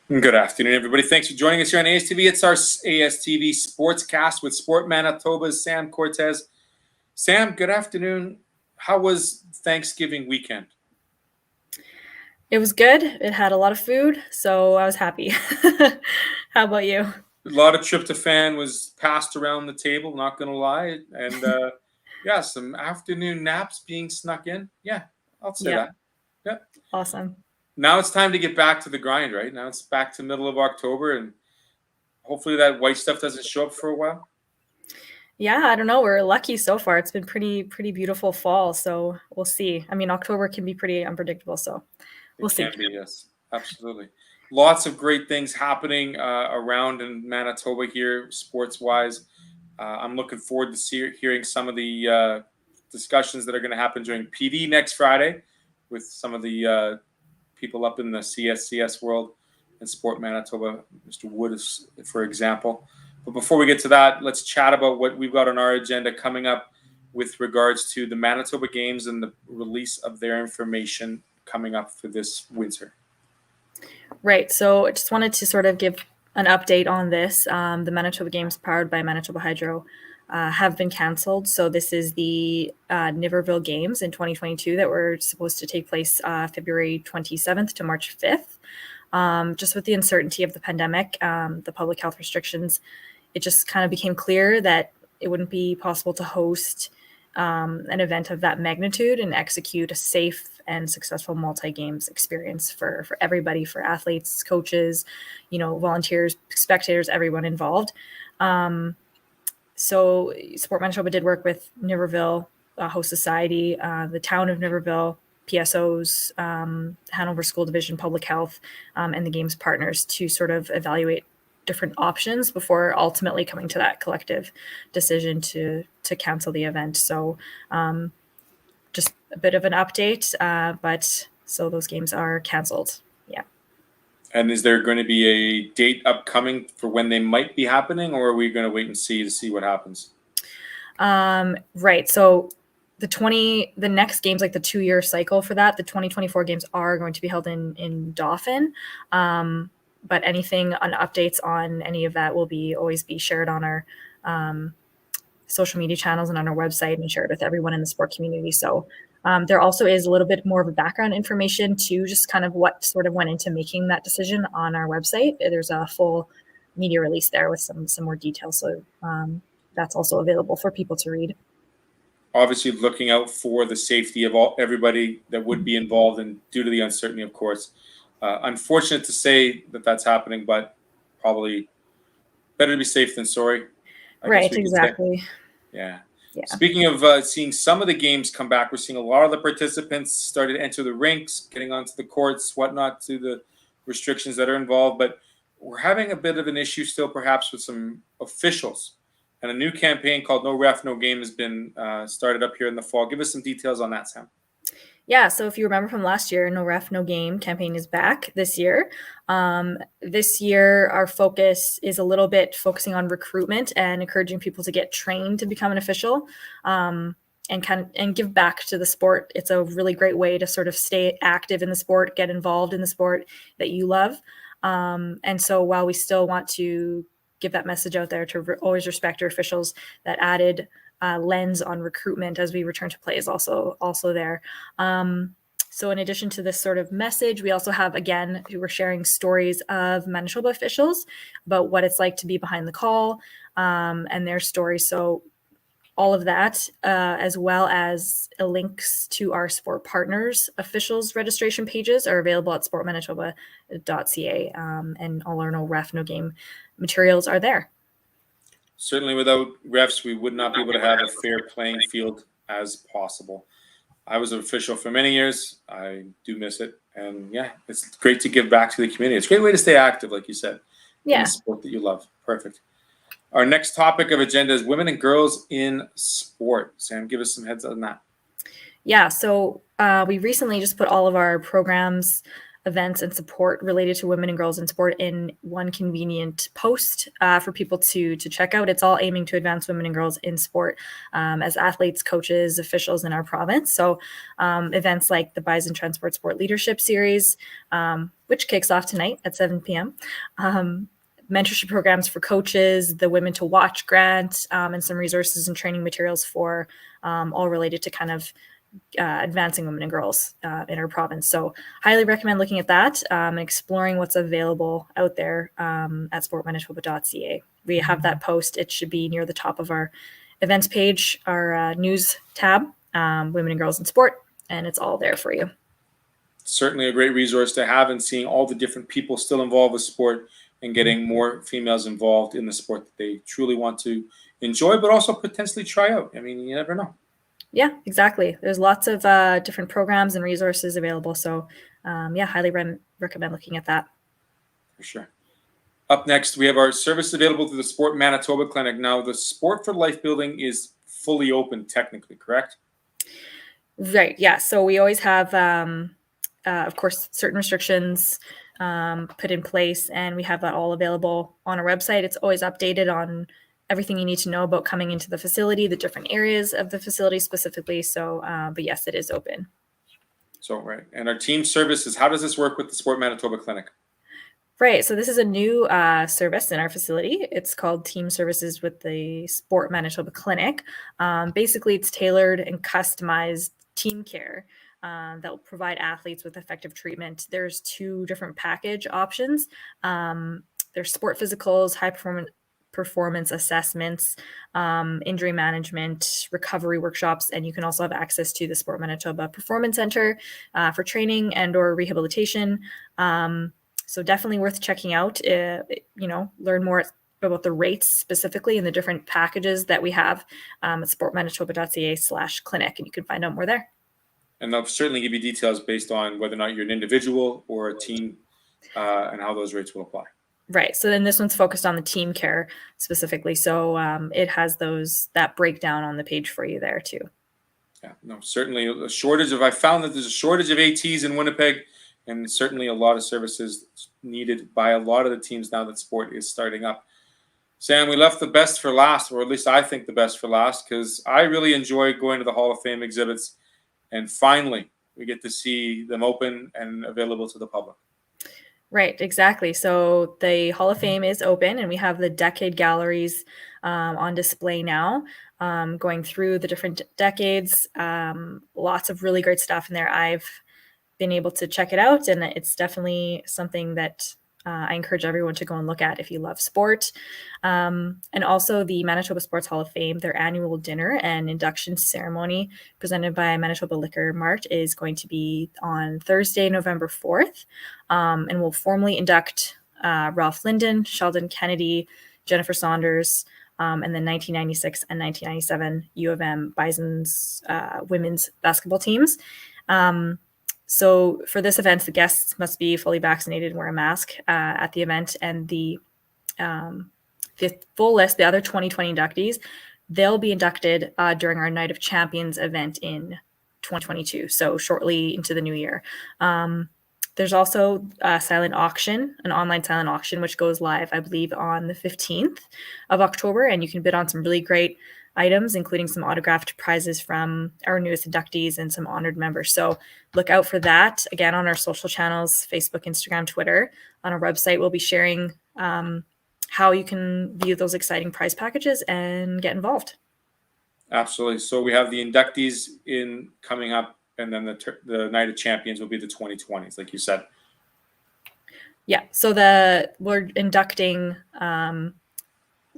Good afternoon, everybody. Thanks for joining us here on ASTV. It's our ASTV Sportscast with Sport Manitoba's Sam Cortes. Sam, good afternoon. How was Thanksgiving weekend? It was good. It had a lot of food, so I was happy. How about you? A lot of tryptophan was passed around the table, not going to lie. And yeah, some afternoon naps being snuck in. Yeah, I'll say that. Yeah. Awesome. Now it's time to get back to the grind, right? Now it's back to middle of October, and hopefully that white stuff doesn't show up for a while. Yeah, I don't know. We're lucky so far. It's been pretty beautiful fall, so we'll see. I mean, October can be pretty unpredictable, so we'll see. It can be, yes, absolutely. Lots of great things happening around in Manitoba here, sports-wise. I'm looking forward to hearing some of the discussions that are going to happen during PD next Friday with some of the people up in the CSCS world and Sport Manitoba, Mr. Wood, for example. But before we get to that, let's chat about what we've got on our agenda coming up with regards to the Manitoba Games and the release of their information coming up for this winter. Right. So I just wanted to sort of give an update on this. The Manitoba Games powered by Manitoba Hydro have been canceled. So this is the Niverville Games in 2022 that were supposed to take place February 27th to March 5th. Just with the uncertainty of the pandemic, the public health restrictions, it just kind of became clear that it wouldn't be possible to host an event of that magnitude and execute a safe and successful multi-games experience for everybody, for athletes, coaches, volunteers, spectators, everyone involved. So Sport Manitoba did work with Niverville Host Society, the town of Niverville, PSOs, Hanover School Division, Public Health, and the Games partners to sort of evaluate different options before ultimately coming to that collective decision to cancel the event. So just a bit of an update, but so those games are canceled. Yeah. And is there going to be a date upcoming for when they might be happening, or are we going to wait and see what happens? Right. So the next games, like the 2-year cycle for that, the 2024 games are going to be held in Dauphin. But anything on updates on any of that will always be shared on our social media channels and on our website and shared with everyone in the sport community. So there also is a little bit more of a background information too, just kind of what sort of went into making that decision on our website. There's a full media release there with some more details. So that's also available for people to read. Obviously looking out for the safety of everybody that would be involved, and due to the uncertainty, of course. Unfortunate to say that that's happening, but probably better to be safe than sorry. Right, exactly. Yeah. Speaking of seeing some of the games come back, we're seeing a lot of the participants started to enter the rinks, getting onto the courts, whatnot, to the restrictions that are involved. But we're having a bit of an issue still, perhaps, with some officials. And a new campaign called No Ref, No Game has been started up here in the fall. Give us some details on that, Sam. Yeah, so if you remember from last year, No Ref, No Game campaign is back this year. This year, our focus is a little bit focusing on recruitment and encouraging people to get trained to become an official and give back to the sport. It's a really great way to sort of stay active in the sport, get involved in the sport that you love. And so while we still want to give that message out there to always respect your officials, that added lens on recruitment as we return to play is also there. So in addition to this sort of message, we also have, again, we're sharing stories of Manitoba officials about what it's like to be behind the call and their stories. So all of that, as well as links to our sport partners officials registration pages, are available at sportmanitoba.ca, and all our No Ref, No Game materials are there. Certainly without refs, we would not be able to have a fair playing field as possible. I was an official for many years. I do miss it. And yeah, it's great to give back to the community. It's a great way to stay active, like you said, in the sport that you love. Perfect. Our next topic of agenda is women and girls in sport. Sam, give us some heads on that. Yeah, so we recently just put all of our programs, events, and support related to women and girls in sport in one convenient post for people to check out. It's all aiming to advance women and girls in sport as athletes, coaches, officials in our province. So events like the Bison Transport Sport Leadership Series, which kicks off tonight at 7 p.m. Mentorship programs for coaches, the Women to Watch grant, and some resources and training materials for all related to kind of advancing women and girls in our province. So highly recommend looking at that and exploring what's available out there at sportmanitoba.ca. We have that post. It should be near the top of our events page, our news tab, Women and Girls in Sport, and it's all there for you. Certainly a great resource to have, and seeing all the different people still involved with sport and getting more females involved in the sport that they truly want to enjoy, but also potentially try out. I mean, you never know. Yeah, exactly. There's lots of different programs and resources available. So highly recommend looking at that. For sure. Up next, we have our service available through the Sport Manitoba Clinic. Now, the Sport for Life building is fully open technically, correct? Right. Yeah. So we always have, of course, certain restrictions put in place, and we have that all available on our website. It's always updated on everything you need to know about coming into the facility, the different areas of the facility specifically. So, but yes, it is open. So, right. And our team services, how does this work with the Sport Manitoba Clinic? Right. So this is a new service in our facility. It's called Team Services with the Sport Manitoba Clinic. Basically, it's tailored and customized team care that will provide athletes with effective treatment. There's 2 different package options. There's sport physicals, high performance assessments, injury management, recovery workshops, and you can also have access to the Sport Manitoba Performance Center for training and or rehabilitation. So definitely worth checking out, learn more about the rates specifically and the different packages that we have at sportmanitoba.ca/clinic, and you can find out more there. And they'll certainly give you details based on whether or not you're an individual or a team and how those rates will apply. Right. So then this one's focused on the team care specifically. So it has that breakdown on the page for you there too. Yeah, no, certainly a shortage of, I found that there's a shortage of ATs in Winnipeg, and certainly a lot of services needed by a lot of the teams now that sport is starting up. Sam, we left the best for last, or at least I think the best for last, because I really enjoy going to the Hall of Fame exhibits, and finally we get to see them open and available to the public. Right, exactly. So the Hall of Fame is open, and we have the decade galleries on display now, going through the different decades. Lots of really great stuff in there. I've been able to check it out, and it's definitely something that I encourage everyone to go and look at if you love sport. And also the Manitoba Sports Hall of Fame, their annual dinner and induction ceremony presented by Manitoba Liquor Mart is going to be on Thursday, November 4th, and we'll formally induct Ralph Linden, Sheldon Kennedy, Jennifer Saunders, and then 1996 and 1997 U of M Bison's women's basketball teams. So for this event, the guests must be fully vaccinated and wear a mask at the event. And the full list, the other 2020 inductees, they'll be inducted during our Night of Champions event in 2022, so shortly into the new year. There's also a silent auction, an online silent auction, which goes live, I believe, on the 15th of October. And you can bid on some really great items, including some autographed prizes from our newest inductees and some honored members. So look out for that. Again, on our social channels, Facebook, Instagram, Twitter. On our website, we'll be sharing how you can view those exciting prize packages and get involved. Absolutely. So we have the inductees coming up, and then the Night of Champions will be the 2020s, like you said. Yeah. So we're inducting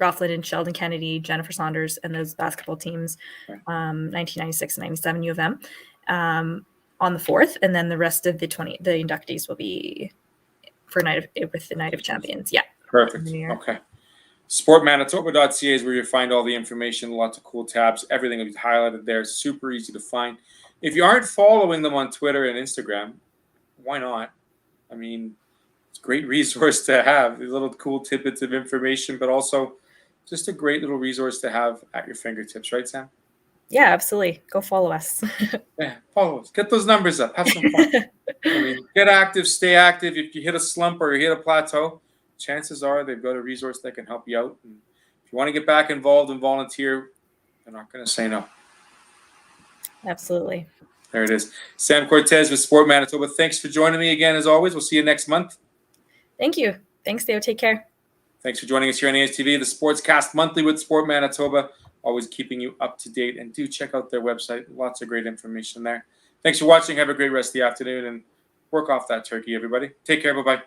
Ralph Linden, Sheldon Kennedy, Jennifer Saunders, and those basketball teams, 1996 and 97 U of M, on the 4th, and then the rest of the inductees will be with the Night of Champions. Yeah. Perfect. Okay. Sportmanitoba.ca is where you find all the information, lots of cool tabs. Everything will be highlighted there. Super easy to find. If you aren't following them on Twitter and Instagram, why not? I mean, it's a great resource to have. These little cool tidbits of information, but also just a great little resource to have at your fingertips, right, Sam? Yeah, absolutely. Go follow us. Yeah, follow us. Get those numbers up. Have some fun. I mean, get active, stay active. If you hit a slump or you hit a plateau, chances are they've got a resource that can help you out. And if you want to get back involved and volunteer, they're not going to say no. Absolutely. There it is. Sam Cortes with Sport Manitoba. Thanks for joining me again, as always. We'll see you next month. Thank you. Thanks, Theo. Take care. Thanks for joining us here on ASTV, the Sportscast Monthly with Sport Manitoba. Always keeping you up to date. And do check out their website. Lots of great information there. Thanks for watching. Have a great rest of the afternoon. And work off that turkey, everybody. Take care. Bye-bye.